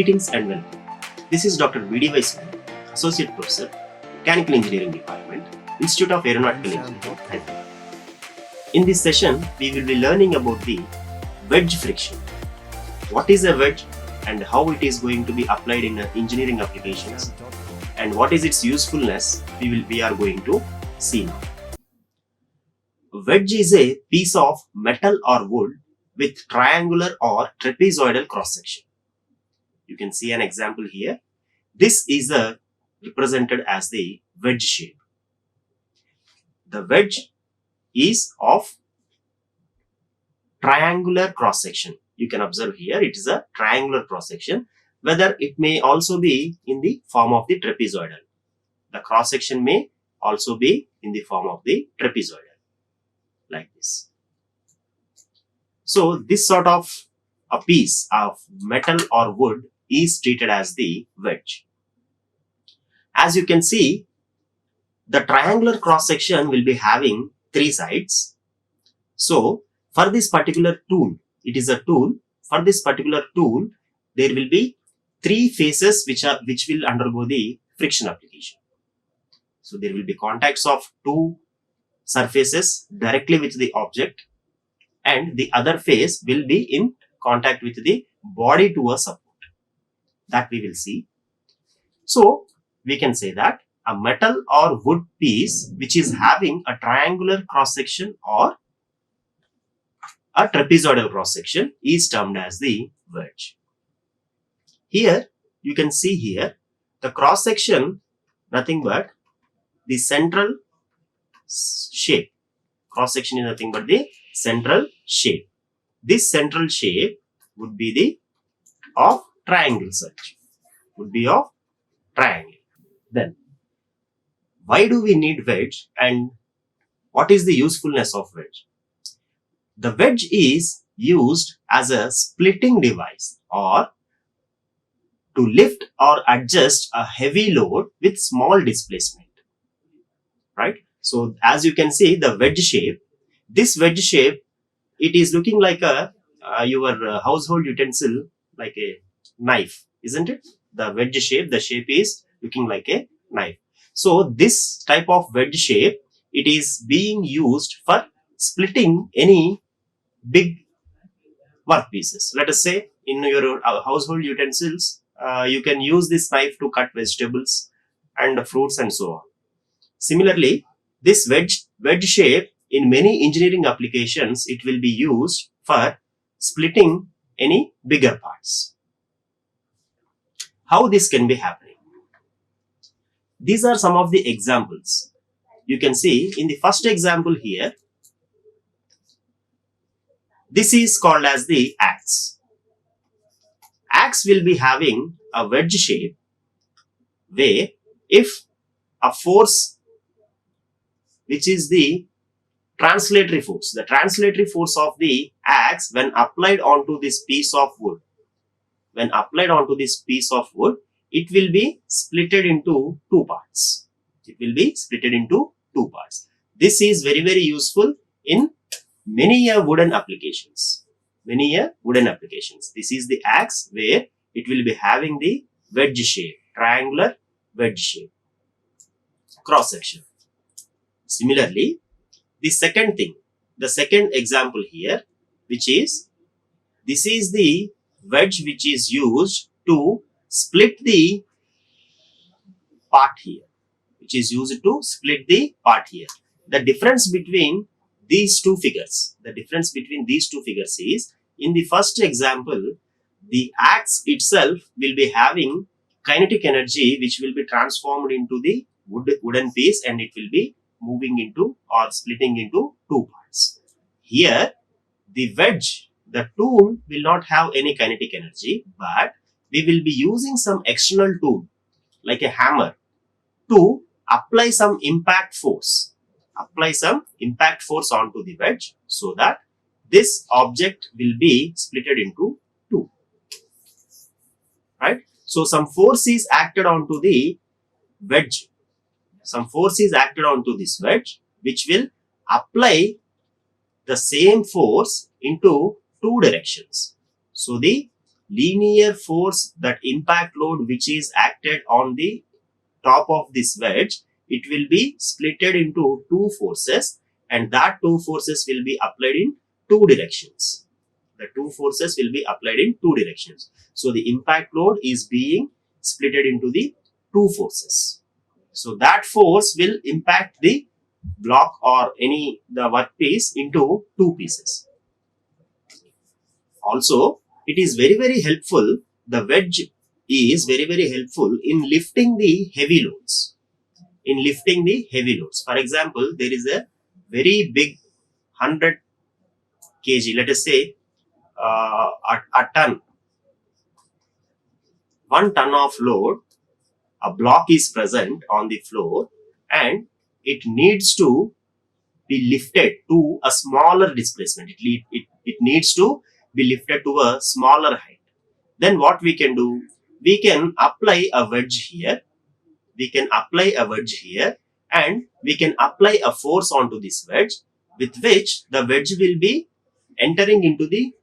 Greetings and welcome. This is Dr.B, Sunil, Associate Professor, Mechanical Engineering Department, Institute of Aeronautical Engineering, Hyderabad. In this session, we will be learning about the wedge friction. What is a wedge and how it is going to be applied in engineering applications, and what is its usefulness, we are going to see now. Wedge is a piece of metal or wood with triangular or trapezoidal cross section. You can see an example here. This is represented as the wedge shape. The wedge is of triangular cross section. You can observe here it is a triangular cross section, whether it may also be in the form of the trapezoidal. The cross section may also be in the form of the trapezoidal, like this. So this sort of a piece of metal or wood is treated as the wedge. As you can see, the triangular cross section will be having three sides. So for this particular tool, it is a tool. For this particular tool, there will be three faces which will undergo the friction application. So there will be contacts of two surfaces directly with the object, and the other face will be in contact with the body to a support. That we will see. So we can say that a metal or wood piece which is having a triangular cross section or a trapezoidal cross section is termed as the wedge. Here you can see here the cross section, nothing but the central shape. Cross section is nothing but the central shape. This central shape would be the of triangle search. Would be of triangle. Then why do we need wedge and what is the usefulness of wedge? The wedge is used as a splitting device or to lift or adjust a heavy load with small displacement. Right? So as you can see the wedge shape, this wedge shape, it is looking like a your household utensil, like a knife, isn't it? The wedge shape, the shape is looking like a knife. So this type of wedge shape, it is being used for splitting any big workpieces. Let us say in your household utensils, you can use this knife to cut vegetables and fruits and so on. Similarly, this wedge shape in many engineering applications, it will be used for splitting any bigger parts. How this can be happening? These are some of the examples. You can see in the first example here, this is called as the axe. Axe will be having a wedge shape where if a force which is the translatory force of the axe when applied onto this piece of wood, it will be splitted into two parts. This is very, very useful in many wooden applications. This is the axe where it will be having the wedge shape, triangular wedge shape, cross section. Similarly, the second example here, which is, this is the wedge which is used to split the part here. The difference between these two figures, is, in the first example, the axe itself will be having kinetic energy which will be transformed into the wooden piece, and it will be moving into or splitting into two parts. Here, the wedge, the tool will not have any kinetic energy, but we will be using some external tool like a hammer to apply some impact force onto the wedge so that this object will be splitted into two. Right? So some force is acted onto the wedge. Some force is acted onto this wedge which will apply the same force into two directions. So the linear force, that impact load which is acted on the top of this wedge, it will be splitted into two forces, and that two forces will be applied in two directions. The two forces will be applied in two directions. So the impact load is being splitted into the two forces. So that force will impact the block or the workpiece into two pieces. Also, it is very helpful. The wedge is very helpful in lifting the heavy loads. For example, there is a very big 100 kg, let us say a ton, 1 ton of load, a block is present on the floor and it needs to be lifted to a smaller displacement. It needs to be lifted to a smaller height. Then what we can do? We can apply a wedge here. And we can apply a force onto this wedge, with which the wedge will be entering into the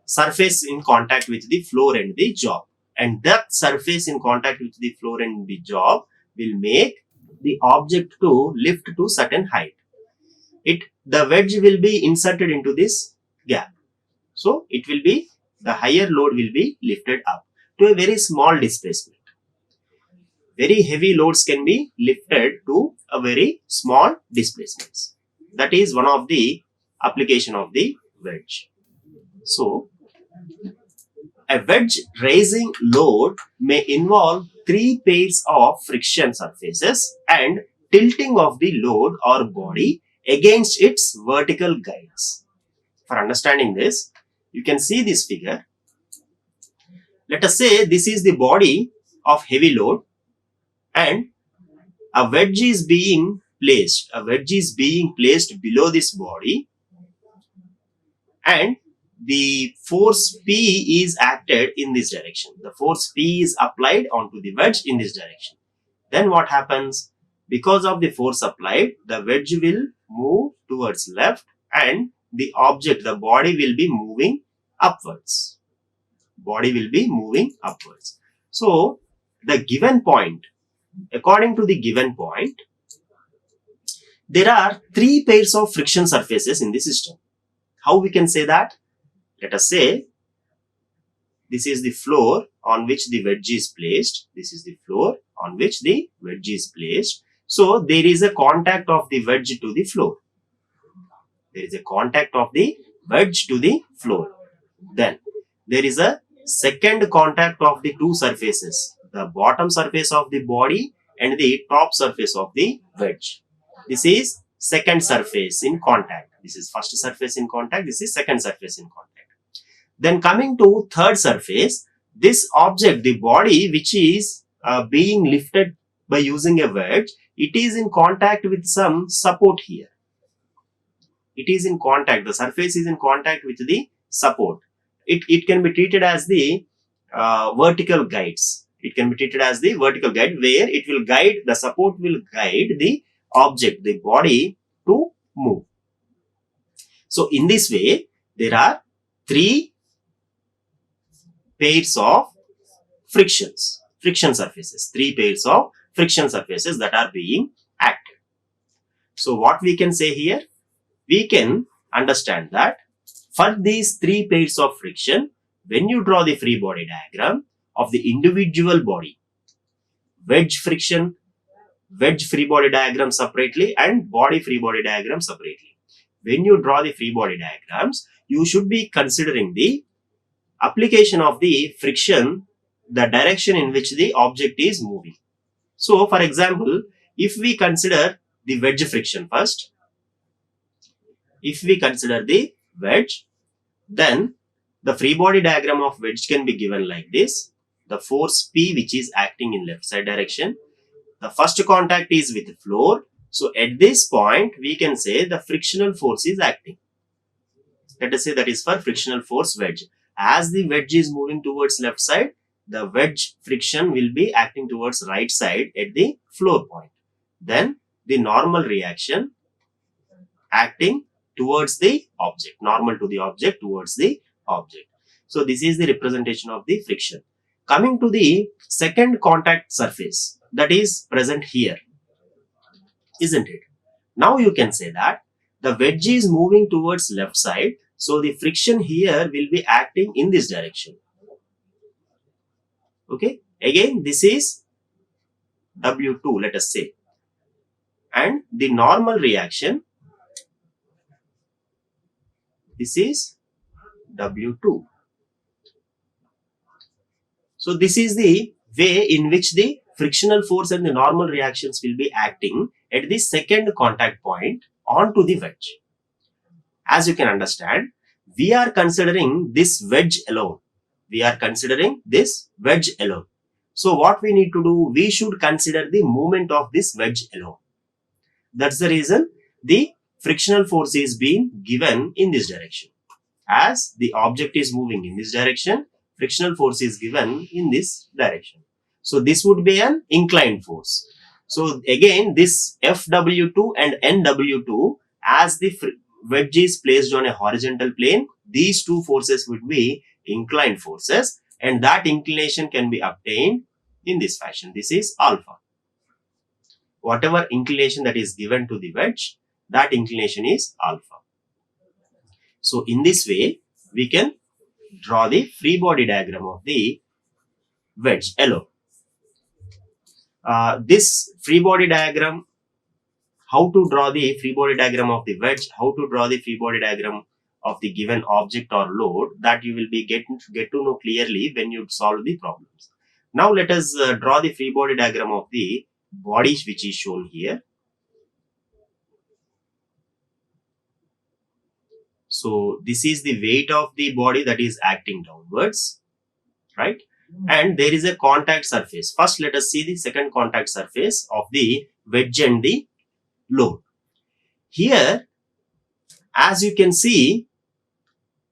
surface in contact with the floor and the job. And that surface in contact with the floor and the job will make the object to lift to certain height. The wedge will be inserted into this gap. So the higher load will be lifted up to a very small displacement. Very heavy loads can be lifted to a very small displacements. That is one of the application of the wedge. So a wedge raising load may involve 3 pairs of friction surfaces and tilting of the load or body against its vertical guides. For understanding this, you can see this figure. Let us say this is the body of heavy load and a wedge is being placed. Below this body, and the force P is acted in this direction. The force P is applied onto the wedge in this direction. Then what happens? Because of the force applied, the wedge will move towards left and the body will be moving upwards. So according to the given point, there are 3 pairs of friction surfaces in the system. How we can say that? Let us say this is the floor on which the wedge is placed. So there is a contact of the wedge to the floor. Then there is a second contact of the two surfaces, the bottom surface of the body and the top surface of the wedge. This is second surface in contact. This is first surface in contact. This is second surface in contact. Then coming to third surface, this object, the body which is being lifted by using a wedge, it is in contact with some support here. The surface is in contact with the support. It can be treated as the vertical guides. Where it will guide, the support will guide the object, the body to move. So in this way, there are 3 pairs of friction surfaces. 3 pairs of friction surfaces that are being acted. So what we can say here? We can understand that for these 3 pairs of friction, when you draw the free body diagram of the individual body, wedge free body diagram separately and body free body diagram separately. When you draw the free body diagrams, you should be considering the application of the friction, the direction in which the object is moving. So for example, if we consider the wedge friction first, then the free body diagram of wedge can be given like this. The force P which is acting in left side direction. The first contact is with the floor. So at this point, we can say the frictional force is acting. Let us say that is for frictional force wedge. As the wedge is moving towards left side, the wedge friction will be acting towards right side at the floor point. Then the normal reaction acting towards the object, normal to the object towards the object. So this is the representation of the friction. Coming to the second contact surface that is present here, isn't it? Now you can say that the wedge is moving towards left side, so the friction here will be acting in this direction. Okay, again this is W2, let us say, and the normal reaction, this is W2. So this is the way in which the frictional force and the normal reactions will be acting at the second contact point onto the wedge. As you can understand, we are considering this wedge alone. We are considering this wedge alone. So what we need to do, we should consider the movement of this wedge alone. That's the reason the frictional force is being given in this direction. As the object is moving in this direction, frictional force is given in this direction. So this would be an inclined force. So again, this FW2 and NW2, as the wedge is placed on a horizontal plane, these two forces would be inclined forces, and that inclination can be obtained in this fashion. This is alpha. Whatever inclination that is given to the wedge, that inclination is alpha. So in this way, we can draw the free body diagram of the wedge alone. This free body diagram, how to draw the free body diagram of the wedge, how to draw the free body diagram of the given object or load, that you will be get to know clearly when you solve the problems. Now let us draw the free body diagram of the body which is shown here. So this is the weight of the body that is acting downwards, right? And there is a contact surface. First, let us see the second contact surface of the wedge and the load. Here, as you can see,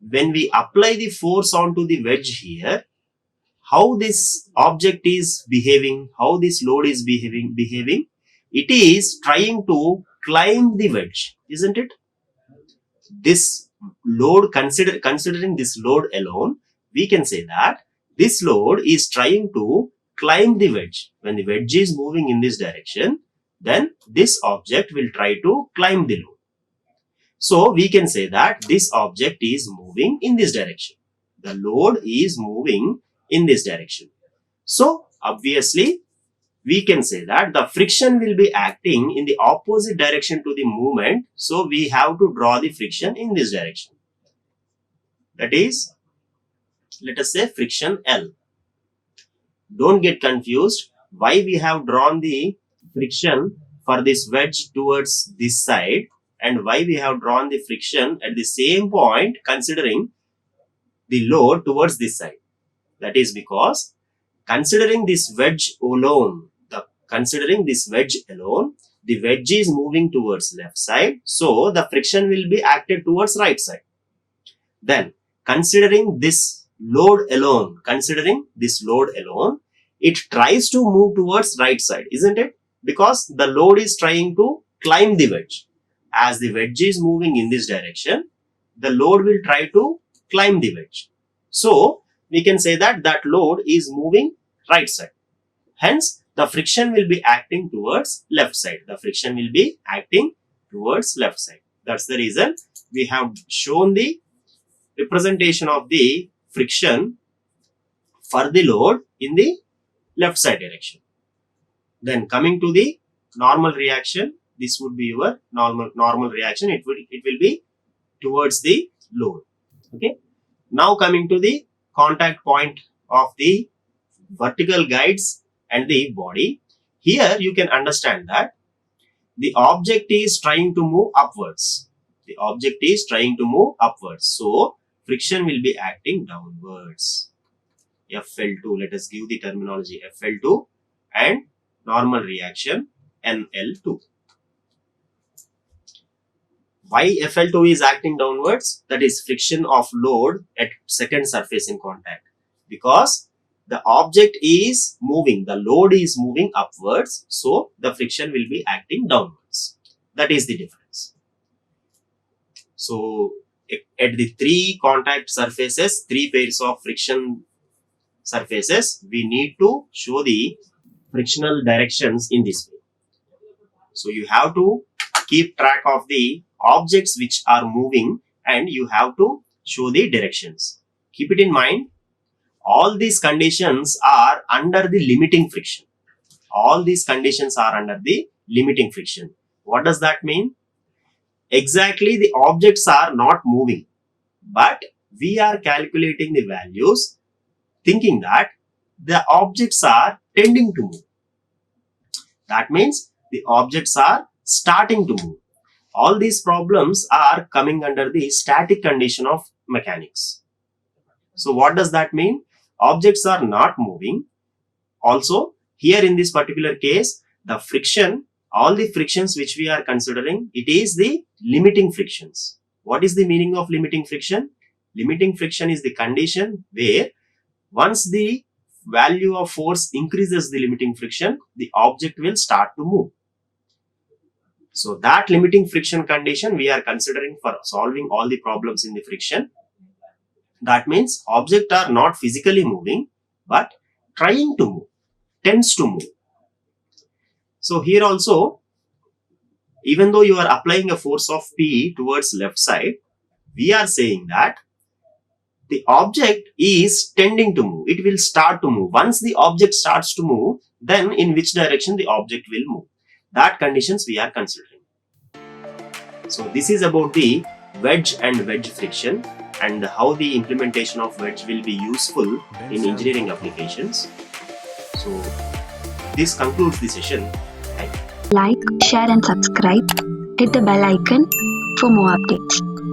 when we apply the force onto the wedge here, how this object is behaving, how this load is behaving, it is trying to climb the wedge, isn't it? This load, considering this load alone, we can say that this load is trying to climb the wedge. When the wedge is moving in this direction, then this object will try to climb the load. So we can say that this object is moving in this direction. The load is moving in this direction. So obviously, we can say that the friction will be acting in the opposite direction to the movement. So we have to draw the friction in this direction. That is, let us say friction L. Don't get confused why we have drawn the friction for this wedge towards this side and why we have drawn the friction at the same point considering the load towards this side. That is because considering this wedge alone, the wedge is moving towards left side, so the friction will be acted towards right side. Then considering this load alone, it tries to move towards right side, isn't it? Because the load is trying to climb the wedge. As the wedge is moving in this direction, the load will try to climb the wedge. So we can say that that load is moving right side. Hence, the friction will be acting towards left side. That's the reason we have shown the representation of the friction for the load in the left side direction. Then coming to the normal reaction, this would be your normal reaction. It will be towards the load. Okay. Now coming to the contact point of the vertical guides and the body. Here you can understand that the object is trying to move upwards. So friction will be acting downwards. FL2, let us give the terminology FL2 and normal reaction NL2. Why FL2 is acting downwards? That is friction of load at second surface in contact. Because the object is moving, the load is moving upwards, so the friction will be acting downwards. That is the difference. So at the three contact surfaces, three pairs of friction surfaces, we need to show the frictional directions in this way. So you have to keep track of the objects which are moving and you have to show the directions. Keep it in mind, all these conditions are under the limiting friction. All these conditions are under the limiting friction. What does that mean? Exactly, the objects are not moving, but we are calculating the values thinking that the objects are tending to move. That means the objects are starting to move. All these problems are coming under the static condition of mechanics. So what does that mean? Objects are not moving. Also, here in this particular case, the friction, all the frictions which we are considering, it is the limiting frictions. What is the meaning of limiting friction? Limiting friction is the condition where once the value of force increases the limiting friction, the object will start to move. So that limiting friction condition we are considering for solving all the problems in the friction. That means objects are not physically moving, but trying to move, tends to move. So here also, even though you are applying a force of P towards left side, we are saying that the object is tending to move. It will start to move. Once the object starts to move, then in which direction the object will move. That conditions we are considering. So this is about the wedge and wedge friction and how the implementation of wedge will be useful in engineering applications. So this concludes the session. Thank you. Like, share and subscribe. Hit the bell icon for more updates.